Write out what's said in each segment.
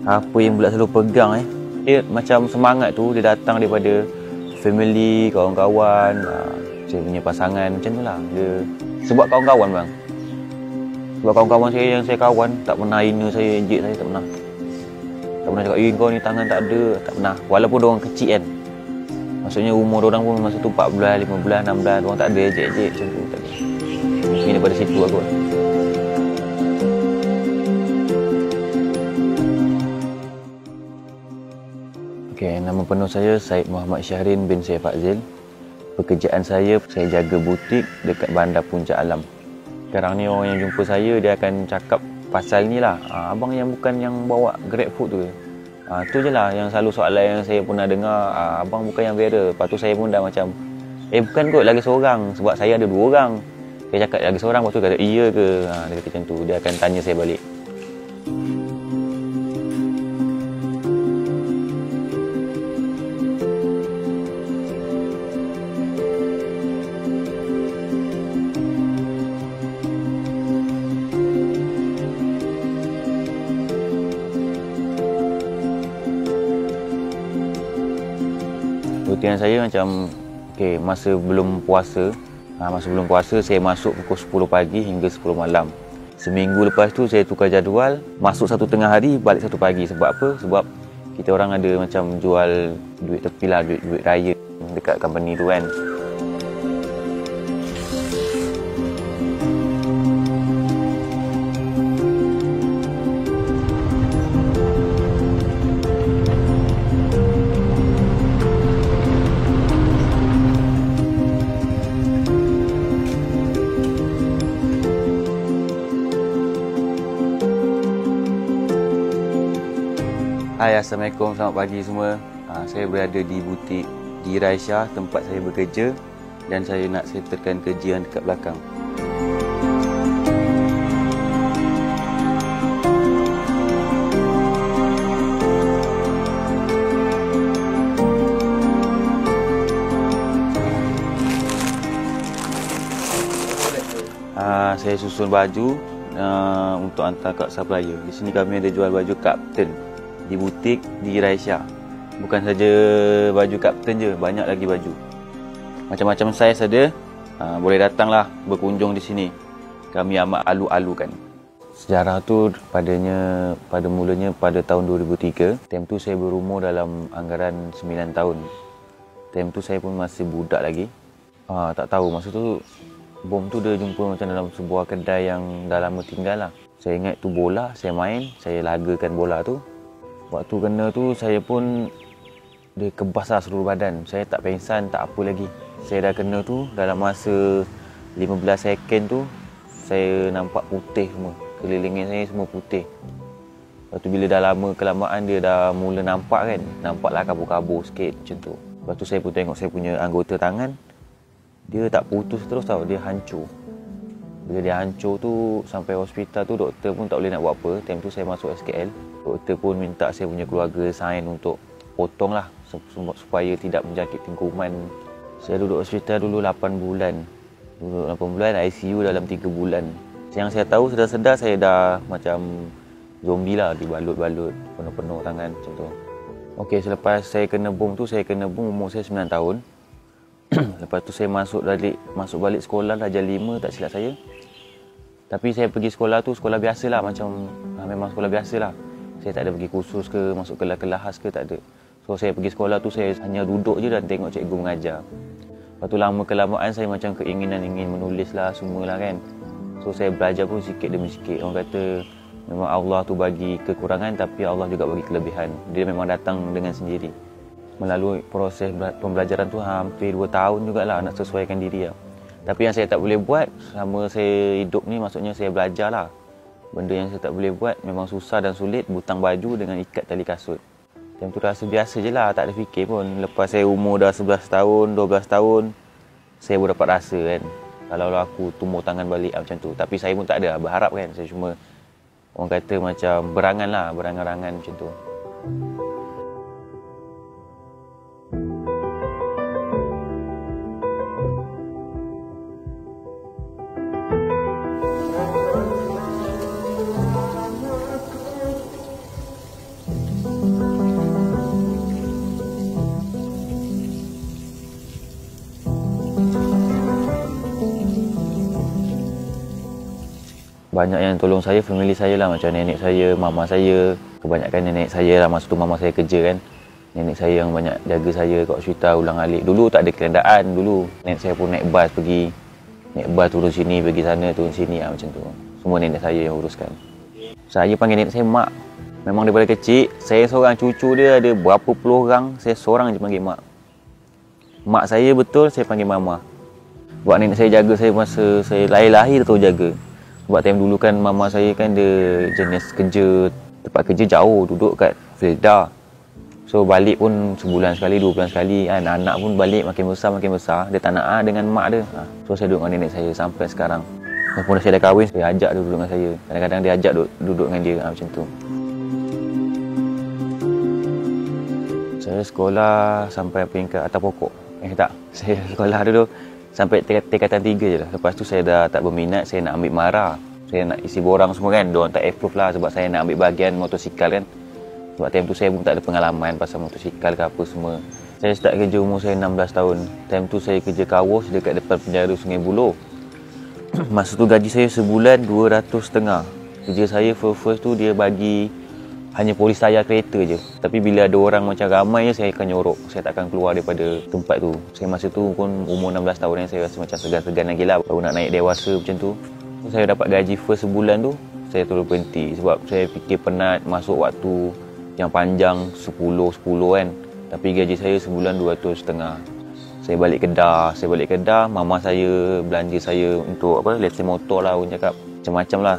Apa yang budak selalu pegang dia macam semangat tu dia datang daripada family, kawan-kawan, saya punya pasangan macam tu lah. Dia sebab kawan-kawan bang. Sebab kawan-kawan saya yang saya kawan tak pernah hina saya, ejek saya, tak pernah. Tak pernah cakap, kau ni tangan tak ada, tak pernah. Walaupun diorang kecil kan. Maksudnya umur diorang pun masa tu 4 bulan, 5 bulan, 6 bulan, diorang tak ada ejek-ejek macam tu, tak ada. Mungkin daripada situ aku. Okay, nama penuh saya Syed Muhammad Syahrin bin Syed Fazil. Pekerjaan saya jaga butik dekat Bandar Puncak Alam. Sekarang ni orang yang jumpa saya, dia akan cakap pasal ni lah. Abang yang bukan yang bawa Grab food tu. Tu je lah yang selalu soalan yang saya pernah dengar. Abang bukan yang viral. Lepas tu saya pun dah macam, bukan kot, lagi seorang. Sebab saya ada 2 orang. Saya cakap lagi seorang, lepas tu kata, iya ke? Dia kata macam tu. Dia akan tanya saya balik. Rutinan saya macam masa belum puasa saya masuk pukul 10 pagi hingga 10 malam. Seminggu lepas tu saya tukar jadual, masuk 1 tengah hari, balik 1 pagi. Sebab apa? Sebab kita orang ada macam jual duit tepi lah, duit raya dekat company tu kan. Hai, Assalamualaikum, selamat pagi semua. Saya berada di butik di Raisya, tempat saya bekerja, dan saya nak settlekan kerja yang dekat belakang. Saya susun baju untuk hantar kat supplier. Di sini kami ada jual baju kapten di butik di Raisya. Bukan saja baju kapten je, banyak lagi baju. Macam-macam saiz ada. Boleh datanglah berkunjung di sini. Kami amat alu-alukan. Sejarah tu pada mulanya pada tahun 2003. Time tu saya berumur dalam anggaran 9 tahun. Time tu saya pun masih budak lagi. Tak tahu masa tu bom tu dia jumpa macam dalam sebuah kedai yang dah lama tinggal lah. Saya ingat tu bola, saya main, saya lagakan bola tu. Waktu kena tu saya pun dia kebas lah seluruh badan. Saya tak pengsan, tak apa lagi. Saya dah kena tu dalam masa 15 second tu saya nampak putih semua. Kelilingnya saya semua putih. Lepas tu bila dah lama kelamaan dia dah mula nampak kan. Nampaklah kabur-kabur sikit macam tu. Lepas tu saya pun tengok saya punya anggota tangan. Dia tak putus terus tau, dia hancur. Bila dia hancur tu sampai hospital tu doktor pun tak boleh nak buat apa. Time tu saya masuk SKL. Doktor pun minta saya punya keluarga sign untuk potong lah supaya tidak menjangkiti kuman. Saya duduk hospital dulu 8 bulan. Duduk 8 bulan, ICU dalam 3 bulan. Yang saya tahu sedar-sedar saya dah macam zombie lah, dibalut-balut, penuh-penuh tangan macam tu. Okey, selepas saya kena bom tu, saya kena bom umur saya 9 tahun. Lepas tu saya masuk balik sekolah darjah 5 tak silap saya. Tapi saya pergi sekolah tu sekolah biasalah, macam memang sekolah biasalah. Saya tak ada pergi kursus ke, masuk kelas khas ke, tak ada. So saya pergi sekolah tu saya hanya duduk je dan tengok cikgu mengajar. Lepas tu lama kelamaan saya macam keinginan ingin menulis lah semualah kan. So saya belajar pun sikit demi sikit. Orang kata memang Allah tu bagi kekurangan tapi Allah juga bagi kelebihan. Dia memang datang dengan sendiri. Melalui proses pembelajaran tu hampir 2 tahun jugalah nak sesuaikan diri lah. Tapi yang saya tak boleh buat selama saya hidup ni, maksudnya saya belajar lah. Benda yang saya tak boleh buat memang susah dan sulit, butang baju dengan ikat tali kasut. Time tu rasa biasa je lah, tak ada fikir pun. Lepas saya umur dah 11 tahun, 12 tahun, saya baru dapat rasa kan. Kalau aku tumbuh tangan balik macam tu. Tapi saya pun tak ada berharap kan. Saya cuma orang kata macam berangan-angan macam tu. banyak yang tolong saya, family saya lah. Macam nenek saya, mama saya. Kebanyakan nenek saya lah, masa tu mama saya kerja kan. Nenek saya yang banyak jaga saya kat hospital ulang-alik. Dulu tak ada kenderaan dulu. Nenek saya pun naik bas pergi. Naik bas turun sini, pergi sana, turun sini lah, macam tu. Semua nenek saya yang uruskan. Saya panggil nenek saya mak. Memang daripada kecil, saya seorang, cucu dia ada berapa puluh orang, saya seorang je panggil mak. Mak saya betul, saya panggil mama. Sebab nenek saya jaga saya masa saya lahir tu jaga. Sebab time dulu kan mama saya kan dia jenis kerja, tempat kerja jauh, duduk kat Felda. So balik pun sebulan sekali, 2 bulan sekali. Anak-anak pun balik makin besar. Dia tak nak dengan mak dia. So saya duduk dengan nenek saya sampai sekarang. Walaupun saya dah kahwin, saya ajak dia duduk dengan saya. Kadang-kadang dia ajak duduk dengan dia, macam tu. Saya sekolah sampai peringkat atas pokok. Tak, saya sekolah dulu sampai tingkatan 3 je lah. Lepas tu saya dah tak berminat, saya nak ambil MARA. Saya nak isi borang semua kan, diorang tak approve lah sebab saya nak ambil bahagian motosikal kan. Sebab time tu saya pun tak ada pengalaman pasal motosikal ke apa semua. Saya start kerja umur saya 16 tahun. Time tu saya kerja car wash dekat depan penjara Sungai Buloh. Masa tu gaji saya sebulan 200.5. Kerja saya first tu dia bagi hanya polis tayar kereta je. Tapi bila ada orang macam ramai je, saya akan nyorok. Saya tak akan keluar daripada tempat tu. Saya masa tu pun umur 16 tahun yang saya rasa macam segan-segan lagi lah. Baru nak naik dewasa macam tu. Saya dapat gaji first sebulan tu, saya terus berhenti. Sebab saya fikir penat masuk waktu yang panjang 10 kan. Tapi gaji saya sebulan 200.5. Saya balik Kedah, mama saya belanja saya untuk lesen motor lah, orang cakap macam-macam lah.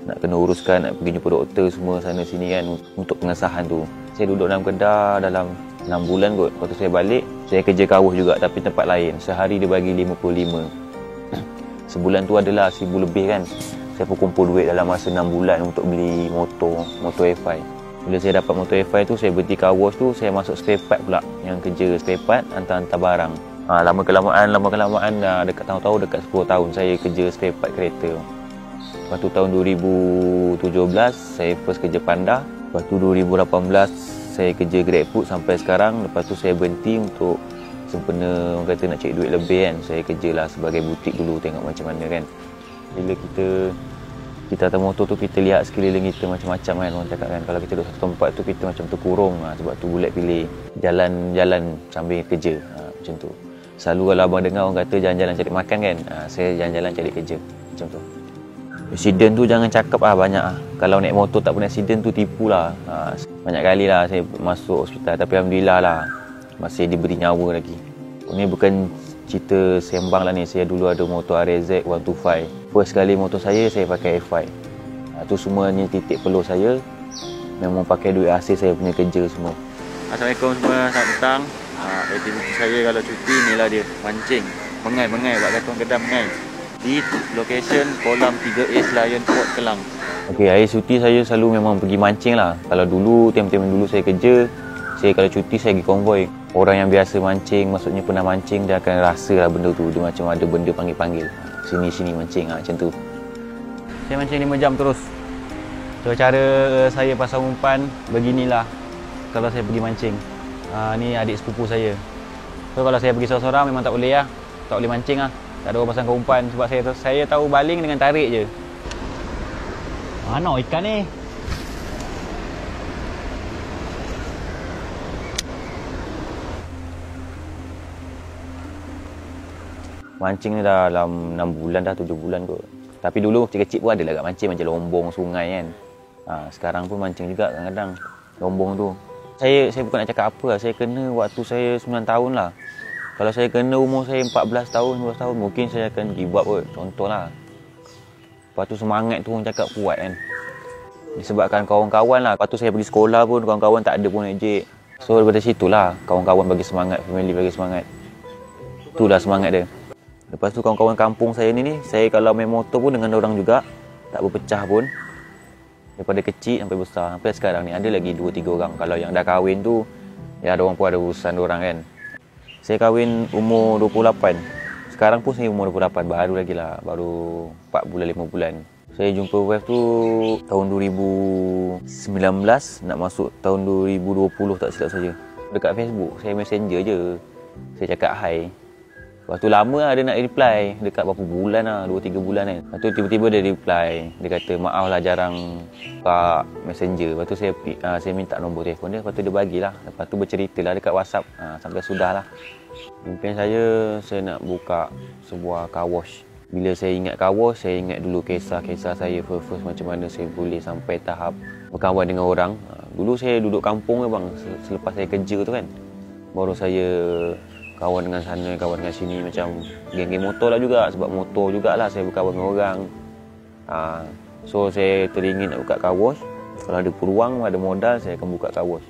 Nak kena uruskan, nak pergi jumpa doktor semua sana sini kan untuk pengesahan tu. Saya duduk dalam Kedah dalam 6 bulan kot. Lepas tu saya balik, saya kerja kawuh juga tapi tempat lain. Sehari dia bagi 55. Sebulan tu adalah 1,000 lebih kan. Saya pun kumpul duit dalam masa 6 bulan untuk beli motor FI. Bila saya dapat motor FI tu, saya berhenti car wash tu, saya masuk spare part pula. Yang kerja spare part, hantar-hantar barang. Lama kelamaan dah dekat tahu-tahu dekat 10 tahun saya kerja spare part kereta. Lepas tu tahun 2017 saya first kerja Panda. Lepas tu 2018 saya kerja GrabFood sampai sekarang. Lepas tu saya berhenti untuk sempena orang kata nak cari duit lebih kan. Saya kerjalah sebagai butik dulu, tengok macam mana kan. Bila kita atas motor tu, kita lihat sekeliling kita macam-macam kan, orang cakap kan. Kalau kita duduk satu tempat tu, kita macam terkurung. Sebab tu bulat pilih jalan-jalan sambil kerja, macam tu. Selalu kalau abang dengar orang kata jalan-jalan cari makan kan, saya jalan-jalan cari kerja, macam tu. Accident tu jangan cakap banyak. Kalau naik motor tak pernah accident tu tipu lah. Banyak kali lah saya masuk hospital, tapi Alhamdulillah lah masih diberi nyawa lagi. Ini bukan cerita sembang lah ni. Saya dulu ada motor RZ 125. First kali motor saya pakai FI. Tu semuanya titik peluh saya. Memang pakai duit hasil saya punya kerja semua. Assalamualaikum semua, selamat petang. Aktiviti saya kalau cuti ni lah dia, mancing. Mengai, buat kata orang Kedah mengai. Di location kolam 3A Selayar Port Kelang. Okey, akhir cuti saya selalu memang pergi mancing lah. Kalau dulu, time-time dulu saya kerja, saya kalau cuti saya pergi konvoi. Orang yang biasa mancing, maksudnya pernah mancing, dia akan rasa lah benda tu. Dia macam ada benda panggil-panggil. Sini mancing, macam tu. Saya mancing 5 jam terus. So, cara saya pasang umpan beginilah kalau saya pergi mancing. Ni adik sepupu saya. So kalau saya pergi seorang-seorang memang tak boleh lah. Tak boleh mancing lah. Tak ada orang pasang umpan sebab saya tahu baling dengan tarik je. Mana ikan ni? Mancing ni dah dalam 6 bulan dah, 7 bulan kot. Tapi dulu kecil-kecil pun ada lah kat mancing macam lombong sungai kan. Sekarang pun mancing juga kadang-kadang lombong tu. Saya bukan nak cakap apa lah. Saya kena waktu saya 9 tahun lah. Kalau saya kena umur saya 14 tahun, 12 tahun, mungkin saya akan give up kot. Contohlah. Lepas tu semangat tu orang cakap kuat kan. Disebabkan kawan-kawan lah. Lepas tu saya pergi sekolah pun, kawan-kawan tak ada pun ejek. So daripada situlah kawan-kawan bagi semangat, family bagi semangat. Itulah semangat dia. Lepas tu kawan-kawan kampung saya ni, saya kalau main motor pun dengan orang juga. Tak berpecah pun. Daripada kecil sampai besar. Sampai sekarang ni ada lagi 2-3 orang. Kalau yang dah kahwin tu, ya ada orang pun ada urusan orang kan. Saya kahwin umur 28. Sekarang pun saya umur 28. Baru lagi lah. Baru 4 bulan, 5 bulan. Saya jumpa wife tu tahun 2019. Nak masuk tahun 2020 tak silap saya. Dekat Facebook, saya messenger je. Saya cakap hi. Lepas tu lama lah dia nak reply, dekat berapa bulan lah, 2-3 bulan kan. Lepas tu tiba-tiba dia reply, dia kata maaf lah jarang buka messenger. Lepas tu saya minta nombor telefon dia, lepas tu dia bagilah. Lepas tu bercerita lah dekat WhatsApp, sampai sudah lah. Impian saya nak buka sebuah car wash. Bila saya ingat car wash, saya ingat dulu kisah-kisah saya first macam mana saya boleh sampai tahap berkawan dengan orang. Dulu saya duduk kampung bang, selepas saya kerja tu kan. Baru saya kawan dengan sana, kawan dengan sini, macam geng-geng motor lah juga. Sebab motor jugalah saya berkawan dengan orang. So saya teringin nak buka car wash. Kalau ada peluang, ada modal, saya akan buka car wash.